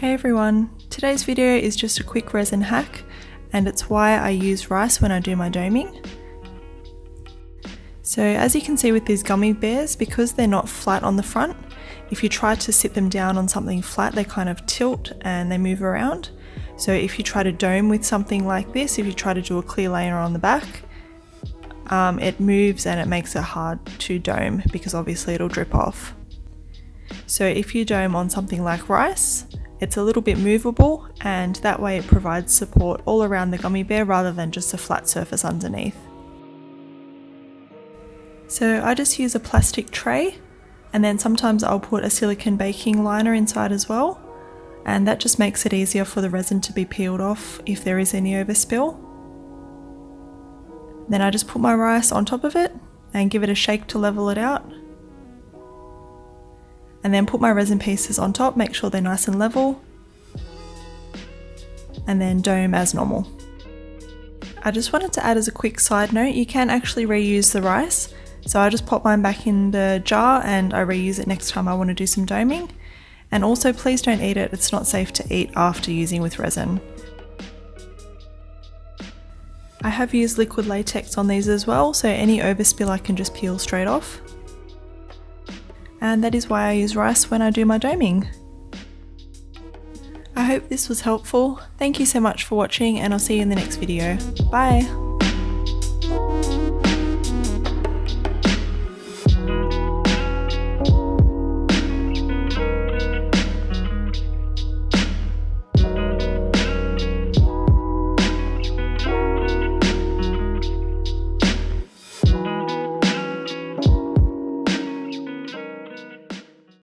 Hey everyone, today's video is just a quick resin hack and it's why I use rice when I do my doming. So as you can see with these gummy bears, because they're not flat on the front, if you try to sit them down on something flat they kind of tilt and they move around. So if you try to dome with something like this, if you try to do a clear layer on the back, it moves and it makes it hard to dome because obviously it'll drip off. So if you dome on something like rice, it's a little bit movable and that way it provides support all around the gummy bear rather than just a flat surface underneath. So I just use a plastic tray and then sometimes I'll put a silicone baking liner inside as well, and that just makes it easier for the resin to be peeled off if there is any overspill. Then I just put my rice on top of it and give it a shake to level it out. And then put my resin pieces on top, make sure they're nice and level, and then dome as normal. I just wanted to add as a quick side note, you can actually reuse the rice, so I just pop mine back in the jar and I reuse it next time I want to do some doming. And also please don't eat it, it's not safe to eat after using with resin. I have used liquid latex on these as well, so any overspill I can just peel straight off. And that is why I use rice when I do my doming. I hope this was helpful. Thank you so much for watching and I'll see you in the next video. Bye!